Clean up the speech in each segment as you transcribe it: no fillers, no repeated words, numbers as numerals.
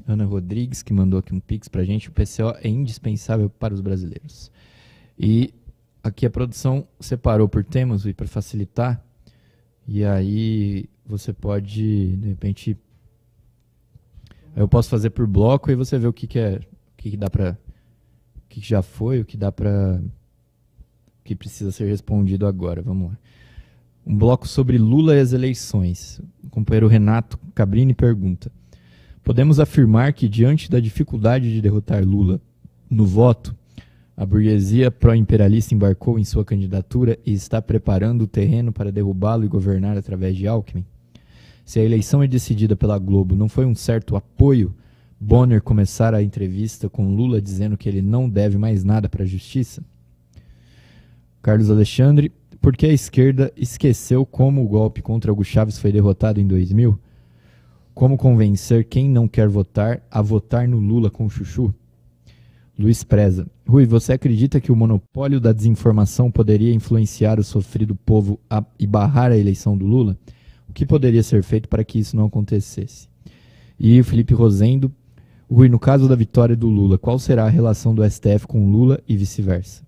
Ana Rodrigues, que mandou aqui um pix pra gente. O PCO é indispensável para os brasileiros. E aqui a produção separou por temas, para facilitar. E aí você pode, de repente... Eu posso fazer por bloco e você vê o que dá pra... O que já foi, o que dá pra... O que precisa ser respondido agora. Vamos lá. Um bloco sobre Lula e as eleições. O companheiro Renato Cabrini pergunta: podemos afirmar que, diante da dificuldade de derrotar Lula no voto, a burguesia pró-imperialista embarcou em sua candidatura e está preparando o terreno para derrubá-lo e governar através de Alckmin? Se a eleição é decidida pela Globo, não foi um certo apoio Bonner começar a entrevista com Lula dizendo que ele não deve mais nada para a justiça? Carlos Alexandre: por que a esquerda esqueceu como o golpe contra Hugo Chávez foi derrotado em 2000? Como convencer quem não quer votar a votar no Lula com chuchu? Luiz Preza: Rui, você acredita que o monopólio da desinformação poderia influenciar o sofrido povo e barrar a eleição do Lula? O que poderia ser feito para que isso não acontecesse? E o Felipe Rosendo: Rui, no caso da vitória do Lula, qual será a relação do STF com Lula e vice-versa?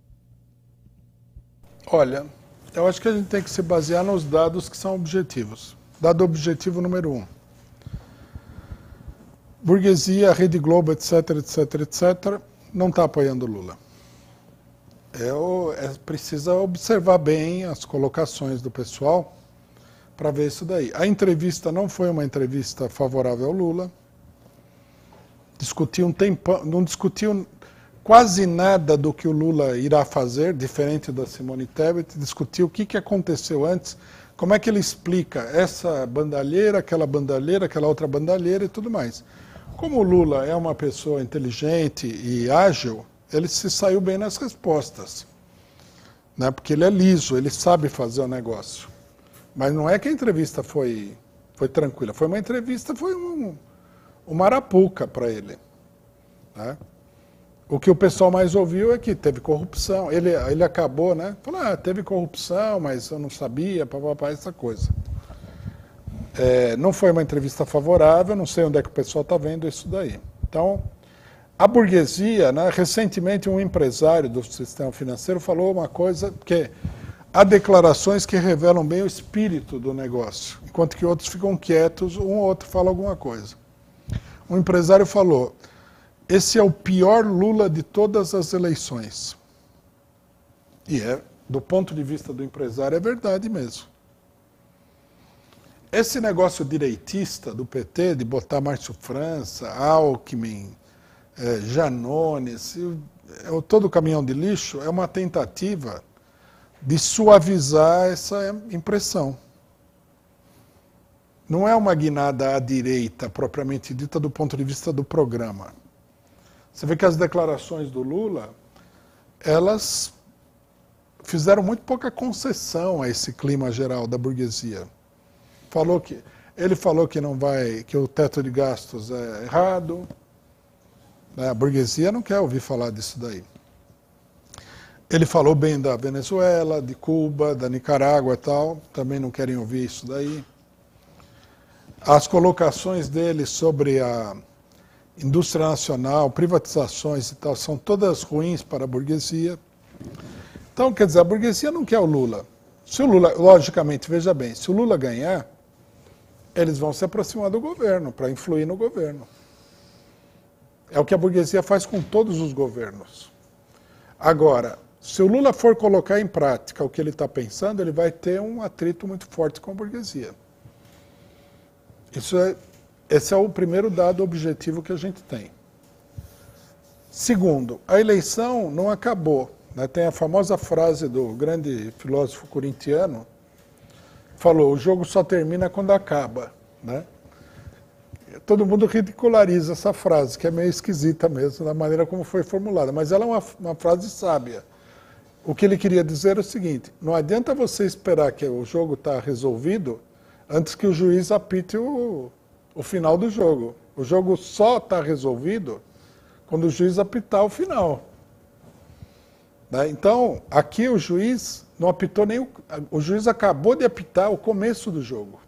Olha, eu acho que a gente tem que se basear nos dados que são objetivos. Dado objetivo número 1. Burguesia, Rede Globo, etc, etc, etc, não está apoiando o Lula. Precisa observar bem as colocações do pessoal para ver isso daí. A entrevista não foi uma entrevista favorável ao Lula. Discutiu um tempão, não discutiu quase nada do que o Lula irá fazer, diferente da Simone Tebet. Discutiu o que aconteceu antes, como é que ele explica essa bandalheira, aquela outra bandalheira e tudo mais. Como o Lula é uma pessoa inteligente e ágil, ele se saiu bem nas respostas, né? Porque ele é liso, ele sabe fazer o negócio. Mas não é que a entrevista foi tranquila, foi uma entrevista, foi uma arapuca para ele, né? O que o pessoal mais ouviu é que teve corrupção. Ele acabou, né? Falou, teve corrupção, mas eu não sabia, papapá, essa coisa. Não foi uma entrevista favorável, não sei onde é que o pessoal está vendo isso daí. Então, a burguesia, né, recentemente um empresário do sistema financeiro falou uma coisa que há declarações que revelam bem o espírito do negócio, enquanto que outros ficam quietos, um ou outro fala alguma coisa. Um empresário falou: esse é o pior Lula de todas as eleições. E do ponto de vista do empresário, é verdade mesmo. Esse negócio direitista do PT, de botar Márcio França, Alckmin, Janones, todo o caminhão de lixo, é uma tentativa de suavizar essa impressão. Não é uma guinada à direita, propriamente dita, do ponto de vista do programa. Você vê que as declarações do Lula, elas fizeram muito pouca concessão a esse clima geral da burguesia. Ele falou que não vai, que o teto de gastos é errado. A burguesia não quer ouvir falar disso daí. Ele falou bem da Venezuela, de Cuba, da Nicarágua e tal, também não querem ouvir isso daí. As colocações dele sobre a indústria nacional, privatizações e tal, são todas ruins para a burguesia. Então, quer dizer, a burguesia não quer o Lula. Se o Lula, logicamente, veja bem, se o Lula ganhar, eles vão se aproximar do governo, para influir no governo. É o que a burguesia faz com todos os governos. Agora, se o Lula for colocar em prática o que ele está pensando, ele vai ter um atrito muito forte com a burguesia. Esse é o primeiro dado objetivo que a gente tem. Segundo, a eleição não acabou, né? Tem a famosa frase do grande filósofo corintiano, falou: o jogo só termina quando acaba, né? Todo mundo ridiculariza essa frase, que é meio esquisita mesmo, da maneira como foi formulada, mas ela é uma frase sábia. O que ele queria dizer é o seguinte: não adianta você esperar que o jogo está resolvido antes que o juiz apite o final do jogo. O jogo só está resolvido quando o juiz apitar o final. Né? Então, aqui o juiz não apitou nem o juiz acabou de apitar o começo do jogo.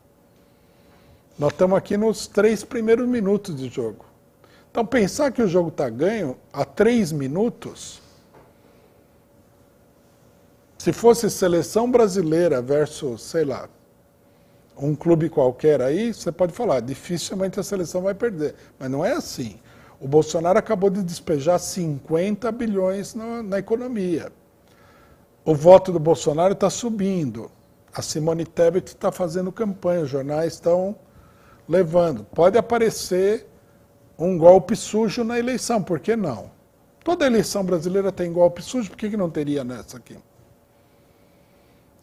Nós estamos aqui nos 3 primeiros minutos de jogo. Então, pensar que o jogo está ganho a 3 minutos, se fosse seleção brasileira versus, sei lá, um clube qualquer aí, você pode falar, dificilmente a seleção vai perder. Mas não é assim. O Bolsonaro acabou de despejar 50 bilhões na economia. O voto do Bolsonaro está subindo. A Simone Tebet está fazendo campanha, os jornais estão levando. Pode aparecer um golpe sujo na eleição, por que não? Toda eleição brasileira tem golpe sujo, por que não teria nessa aqui?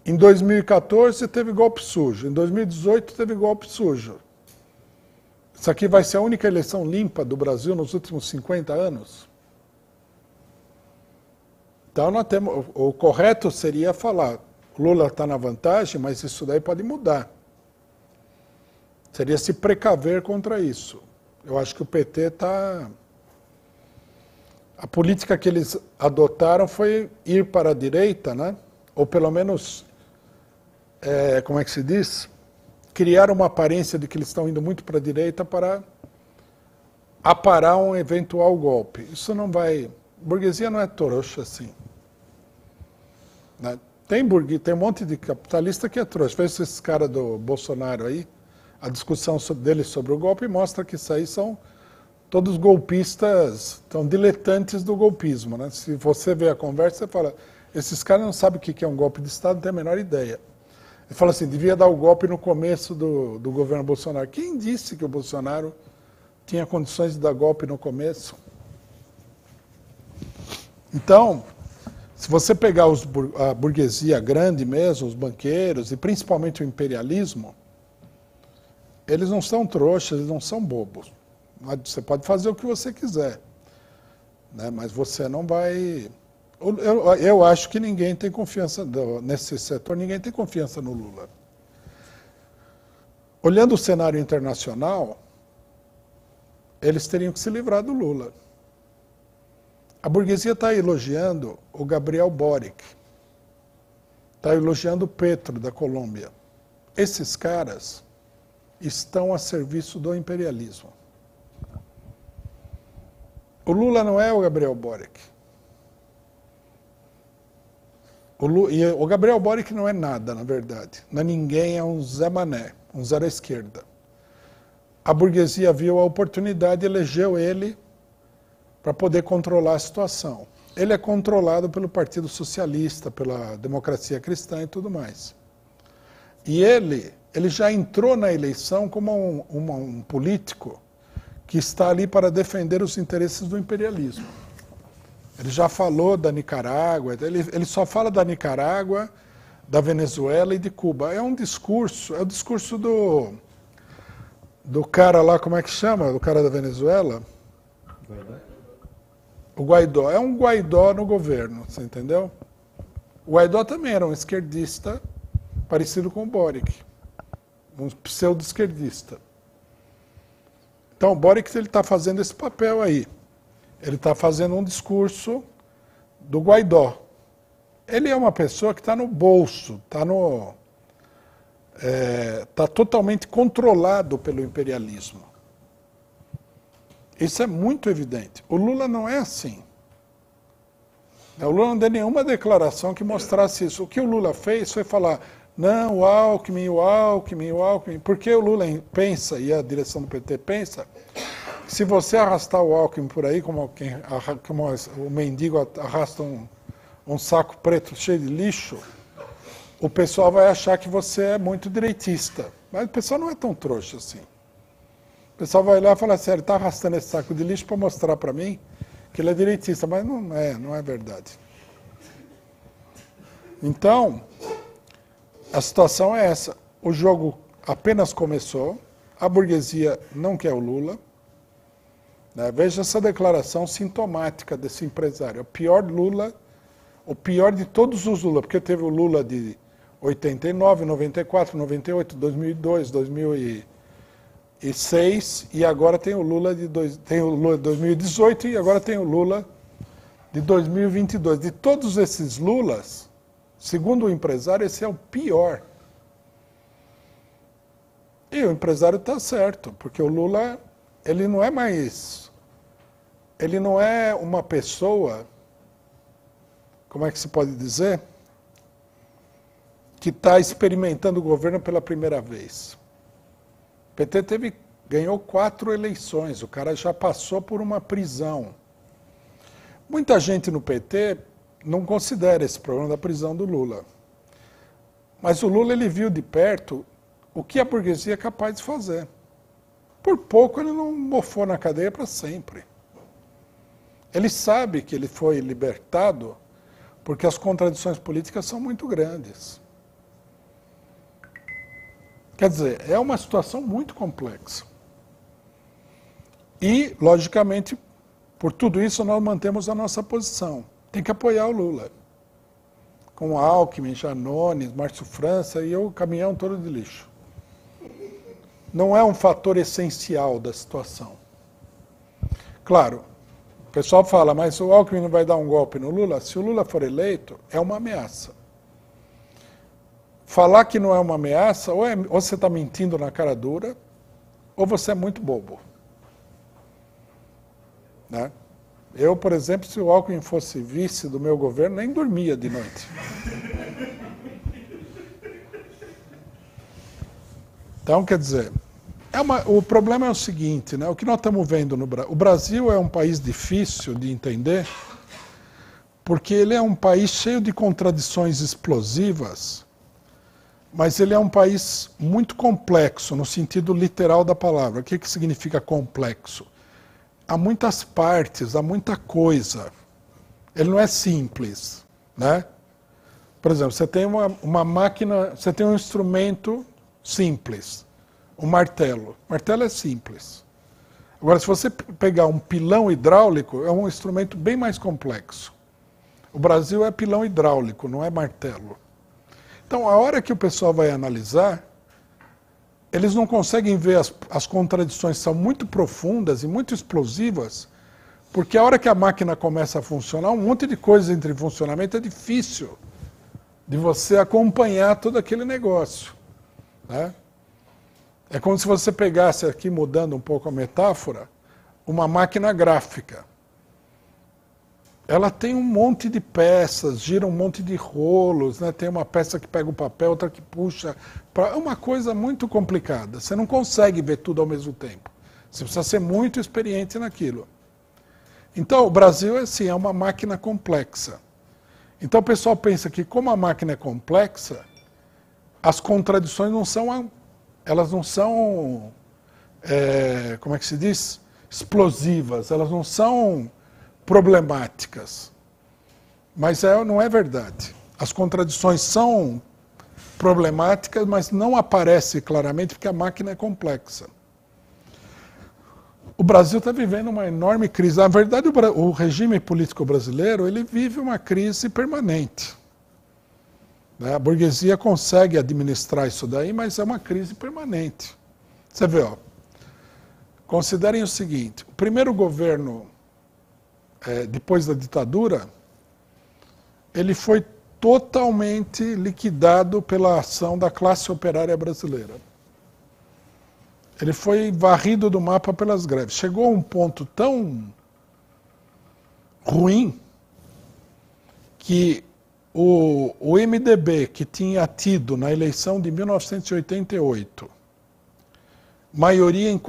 Em 2014 teve golpe sujo, em 2018 teve golpe sujo. Isso aqui vai ser a única eleição limpa do Brasil nos últimos 50 anos? Então, o correto seria falar, Lula está na vantagem, mas isso daí pode mudar. Seria se precaver contra isso. Eu acho que o PT está... A política que eles adotaram foi ir para a direita, né? Ou pelo menos, como é que se diz? Criar uma aparência de que eles estão indo muito para a direita para aparar um eventual golpe. Isso não vai... Burguesia não é trouxa assim. Né? Tem um monte de capitalista que é trouxa. Fez esses caras do Bolsonaro aí, a discussão deles sobre o golpe mostra que isso aí são todos golpistas, são diletantes do golpismo. Né? Se você vê a conversa, você fala, esses caras não sabem o que é um golpe de Estado, não tem a menor ideia. Ele fala assim, devia dar o golpe no começo do governo Bolsonaro. Quem disse que o Bolsonaro tinha condições de dar golpe no começo? Então, se você pegar a burguesia grande mesmo, os banqueiros, e principalmente o imperialismo, eles não são trouxas, eles não são bobos. Você pode fazer o que você quiser, né? Mas você não vai... Eu acho que ninguém tem confiança, nesse setor, ninguém tem confiança no Lula. Olhando o cenário internacional, eles teriam que se livrar do Lula. A burguesia está elogiando o Gabriel Boric, está elogiando o Petro, da Colômbia. Esses caras estão a serviço do imperialismo. O Lula não é o Gabriel Boric. O Gabriel Boric não é nada, na verdade. Não é ninguém, é um Zé Mané, um zero à esquerda. A burguesia viu a oportunidade e elegeu ele para poder controlar a situação. Ele é controlado pelo Partido Socialista, pela democracia cristã e tudo mais. E ele já entrou na eleição como um político que está ali para defender os interesses do imperialismo. Ele já falou da Nicarágua, ele só fala da Nicarágua, da Venezuela e de Cuba. É o discurso do cara lá, como é que chama? Do cara da Venezuela? Guaidó? O Guaidó. É um Guaidó no governo, você entendeu? O Guaidó também era um esquerdista parecido com o Boric, um pseudo-esquerdista. Então o Boric está fazendo esse papel aí. Ele está fazendo um discurso do Guaidó. Ele é uma pessoa que está no bolso, está totalmente controlado pelo imperialismo. Isso é muito evidente. O Lula não é assim. O Lula não deu nenhuma declaração que mostrasse isso. O que o Lula fez foi falar, não, o Alckmin, porque o Lula pensa, e a direção do PT pensa, se você arrastar o Alckmin por aí, como o mendigo arrasta um saco preto cheio de lixo, o pessoal vai achar que você é muito direitista. Mas o pessoal não é tão trouxa assim. O pessoal vai lá e fala assim, ele está arrastando esse saco de lixo para mostrar para mim que ele é direitista, mas não é verdade. Então, a situação é essa. O jogo apenas começou, a burguesia não quer o Lula. Né? Veja essa declaração sintomática desse empresário. O pior Lula, o pior de todos os Lula, porque teve o Lula de 89, 94, 98, 2002, 2006 e agora tem o Lula de 2018 e agora tem o Lula de 2022. De todos esses Lulas, segundo o empresário, esse é o pior. E o empresário está certo, porque o Lula, ele não é mais ele não é uma pessoa, como é que se pode dizer, que está experimentando o governo pela primeira vez. O PT ganhou 4 eleições, o cara já passou por uma prisão. Muita gente no PT não considera esse problema da prisão do Lula. Mas o Lula ele viu de perto o que a burguesia é capaz de fazer. Por pouco ele não mofou na cadeia para sempre. Ele sabe que ele foi libertado porque as contradições políticas são muito grandes. Quer dizer, é uma situação muito complexa. E, logicamente, por tudo isso nós mantemos a nossa posição. Tem que apoiar o Lula. Com Alckmin, Janones, Márcio França e o caminhão todo de lixo. Não é um fator essencial da situação. Claro, o pessoal fala, mas o Alckmin não vai dar um golpe no Lula? Se o Lula for eleito, é uma ameaça. Falar que não é uma ameaça, ou você está mentindo na cara dura, ou você é muito bobo. Né? Eu, por exemplo, se o Alckmin fosse vice do meu governo, nem dormia de noite. Então, quer dizer, o problema é o seguinte, né? O que nós estamos vendo no Brasil. O Brasil é um país difícil de entender, porque ele é um país cheio de contradições explosivas, mas ele é um país muito complexo, no sentido literal da palavra. O que significa complexo? Há muitas partes, há muita coisa. Ele não é simples, né? Por exemplo, você tem uma máquina, você tem um instrumento simples, um martelo. O martelo é simples. Agora, se você pegar um pilão hidráulico, é um instrumento bem mais complexo. O Brasil é pilão hidráulico, não é martelo. Então, a hora que o pessoal vai analisar, eles não conseguem ver as contradições, são muito profundas e muito explosivas, porque a hora que a máquina começa a funcionar, um monte de coisa entra em funcionamento, é difícil de você acompanhar todo aquele negócio. Né? É como se você pegasse aqui, mudando um pouco a metáfora, uma máquina gráfica. Ela tem um monte de peças, gira um monte de rolos, né? Tem uma peça que pega o papel, outra que puxa. É uma coisa muito complicada. Você não consegue ver tudo ao mesmo tempo. Você precisa ser muito experiente naquilo. Então, o Brasil assim, é uma máquina complexa. Então, o pessoal pensa que, como a máquina é complexa, as contradições não são, elas não são, como é que se diz? Explosivas, elas não são problemáticas. Mas não é verdade. As contradições são problemáticas, mas não aparecem claramente porque a máquina é complexa. O Brasil está vivendo uma enorme crise. Na verdade, o regime político brasileiro ele vive uma crise permanente. A burguesia consegue administrar isso daí, mas é uma crise permanente. Você vê, ó, considerem o seguinte, o primeiro governo, depois da ditadura, ele foi totalmente liquidado pela ação da classe operária brasileira. Ele foi varrido do mapa pelas greves. Chegou a um ponto tão ruim que o MDB, que tinha tido na eleição de 1988, maioria em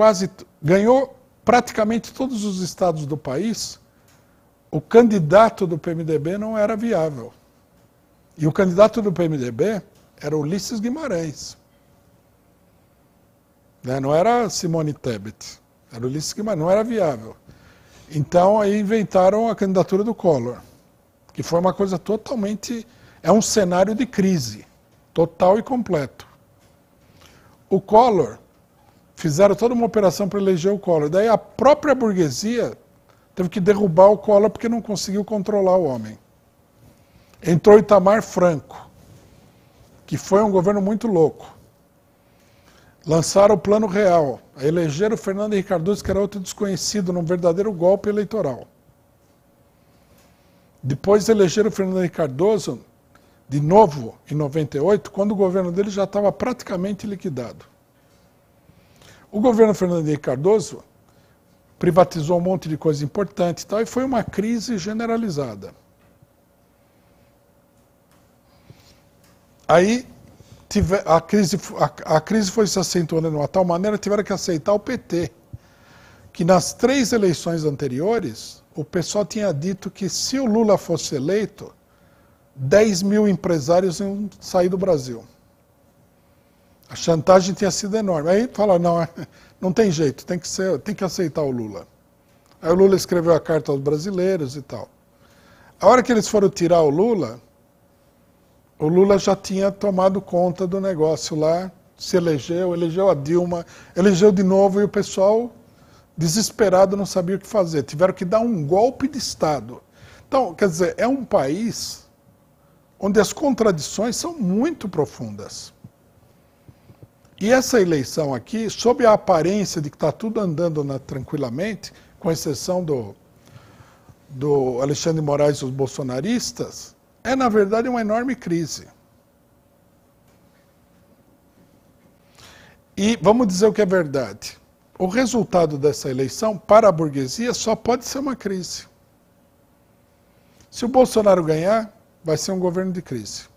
ganhou praticamente todos os estados do país, o candidato do PMDB não era viável. E o candidato do PMDB era Ulisses Guimarães. Não era Simone Tebet, era Ulisses Guimarães, não era viável. Então aí inventaram a candidatura do Collor, que foi uma coisa totalmente, é um cenário de crise, total e completo. O Collor, fizeram toda uma operação para eleger o Collor, daí a própria burguesia teve que derrubar o Collor porque não conseguiu controlar o homem. Entrou Itamar Franco, que foi um governo muito louco. Lançaram o Plano Real, elegeram o Fernando Henrique Cardoso, que era outro desconhecido, num verdadeiro golpe eleitoral. Depois elegeram o Fernando Henrique Cardoso, de novo, em 98, quando o governo dele já estava praticamente liquidado. O governo Fernando Henrique Cardoso, privatizou um monte de coisa importante e tal, e foi uma crise generalizada. Aí a crise foi se acentuando de uma tal maneira que tiveram que aceitar o PT, que nas 3 eleições anteriores, o pessoal tinha dito que se o Lula fosse eleito, 10 mil empresários iam sair do Brasil. A chantagem tinha sido enorme. Aí falaram, não, não tem jeito, tem que aceitar o Lula. Aí o Lula escreveu a carta aos brasileiros e tal. A hora que eles foram tirar o Lula já tinha tomado conta do negócio lá, se elegeu a Dilma, elegeu de novo e o pessoal, desesperado, não sabia o que fazer. Tiveram que dar um golpe de Estado. Então, quer dizer, é um país onde as contradições são muito profundas. E essa eleição aqui, sob a aparência de que está tudo andando tranquilamente, com exceção do Alexandre de Moraes e os bolsonaristas, é, na verdade, uma enorme crise. E vamos dizer o que é verdade. O resultado dessa eleição, para a burguesia, só pode ser uma crise. Se o Bolsonaro ganhar, vai ser um governo de crise.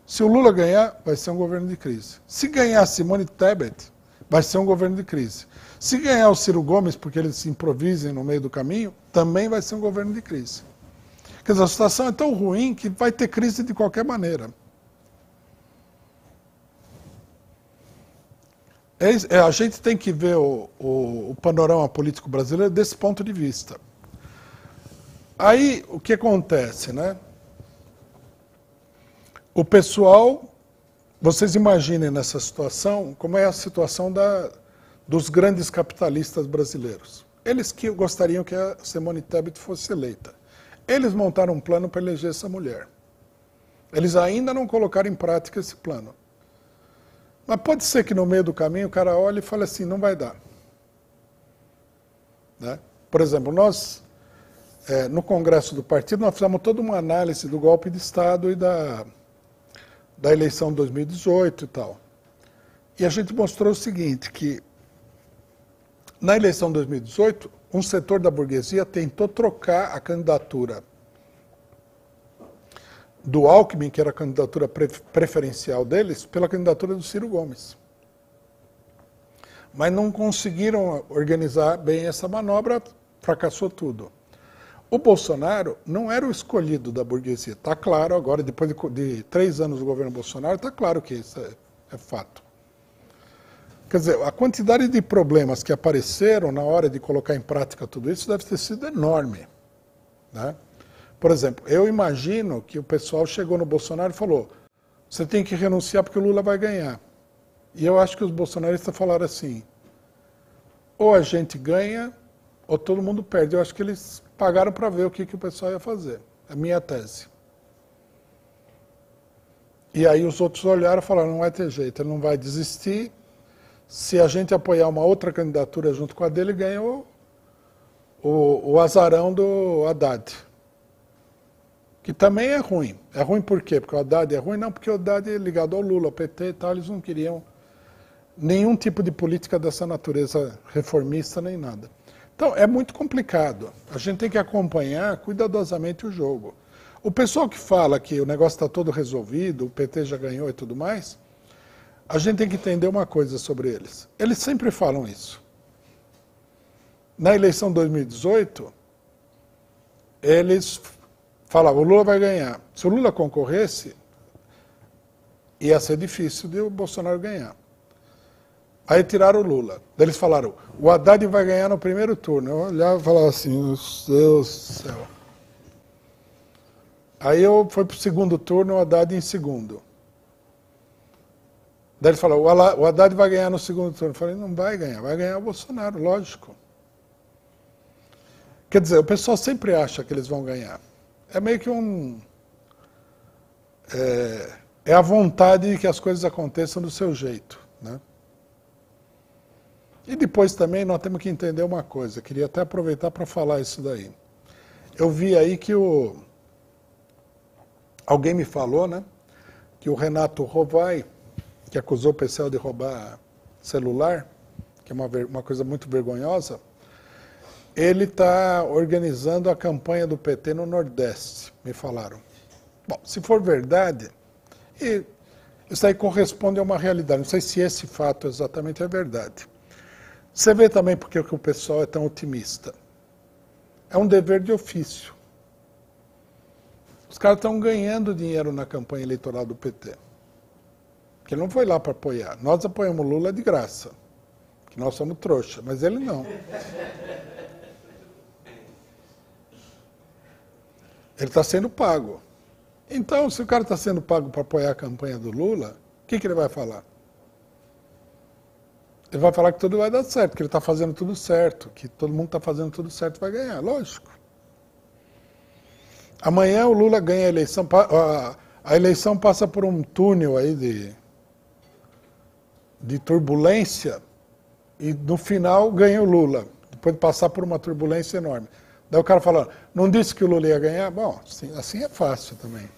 Se o Lula ganhar, vai ser um governo de crise. Se ganhar Simone Tebet, vai ser um governo de crise. Se ganhar o Ciro Gomes, porque eles se improvisem no meio do caminho, também vai ser um governo de crise. Quer dizer, a situação é tão ruim que vai ter crise de qualquer maneira. A gente tem que ver o panorama político brasileiro desse ponto de vista. Aí, o que acontece, né? O pessoal, vocês imaginem nessa situação, como é a situação dos grandes capitalistas brasileiros. Eles que gostariam que a Simone Tebet fosse eleita. Eles montaram um plano para eleger essa mulher. Eles ainda não colocaram em prática esse plano. Mas pode ser que no meio do caminho o cara olhe e fale assim, não vai dar. Né? Por exemplo, nós, no Congresso do Partido, nós fizemos toda uma análise do golpe de Estado e da eleição de 2018 e tal. E a gente mostrou o seguinte, que na eleição de 2018, um setor da burguesia tentou trocar a candidatura do Alckmin, que era a candidatura preferencial deles, pela candidatura do Ciro Gomes. Mas não conseguiram organizar bem essa manobra, fracassou tudo. O Bolsonaro não era o escolhido da burguesia. Está claro agora, depois de 3 anos do governo Bolsonaro, está claro que isso é fato. Quer dizer, a quantidade de problemas que apareceram na hora de colocar em prática tudo isso deve ter sido enorme. Né? Por exemplo, eu imagino que o pessoal chegou no Bolsonaro e falou, você tem que renunciar porque o Lula vai ganhar. E eu acho que os bolsonaristas falaram assim, ou a gente ganha, ou todo mundo perde. Eu acho que eles pagaram para ver o que o pessoal ia fazer. É a minha tese. E aí os outros olharam e falaram, não vai ter jeito, ele não vai desistir. Se a gente apoiar uma outra candidatura junto com a dele, ganha o azarão do Haddad. Que também é ruim. É ruim por quê? Porque o Haddad é ruim? Não, porque o Haddad é ligado ao Lula, ao PT e tal, eles não queriam nenhum tipo de política dessa natureza reformista nem nada. Então, é muito complicado. A gente tem que acompanhar cuidadosamente o jogo. O pessoal que fala que o negócio está todo resolvido, o PT já ganhou e tudo mais, a gente tem que entender uma coisa sobre eles. Eles sempre falam isso. Na eleição de 2018, eles falavam, o Lula vai ganhar. Se o Lula concorresse, ia ser difícil de o Bolsonaro ganhar. Aí tiraram o Lula. Daí eles falaram, o Haddad vai ganhar no primeiro turno. Eu olhava e falava assim, meu Deus do céu. Aí eu fui para o segundo turno, o Haddad em segundo. Daí eles falaram, o Haddad vai ganhar no segundo turno. Eu falei, não vai ganhar o Bolsonaro, lógico. Quer dizer, o pessoal sempre acha que eles vão ganhar. É meio que é a vontade de que as coisas aconteçam do seu jeito, né? E depois também nós temos que entender uma coisa, queria até aproveitar para falar isso daí. Eu vi aí que alguém me falou, né, que o Renato Rovai, que acusou o PCL de roubar celular, que é uma coisa muito vergonhosa, ele está organizando a campanha do PT no Nordeste, me falaram. Bom, se for verdade, isso aí corresponde a uma realidade. Não sei se esse fato exatamente é verdade. Você vê também porque o pessoal é tão otimista. É um dever de ofício. Os caras estão ganhando dinheiro na campanha eleitoral do PT. Porque ele não foi lá para apoiar. Nós apoiamos o Lula de graça. Que nós somos trouxa, mas ele não. Ele está sendo pago. Então, se o cara está sendo pago para apoiar a campanha do Lula, o que ele vai falar? Ele vai falar que tudo vai dar certo, que ele está fazendo tudo certo, que todo mundo está fazendo tudo certo e vai ganhar, lógico. Amanhã o Lula ganha a eleição, a eleição passa por um túnel aí de turbulência e no final ganha o Lula, depois de passar por uma turbulência enorme. Daí o cara fala, não disse que o Lula ia ganhar? Bom, assim é fácil também.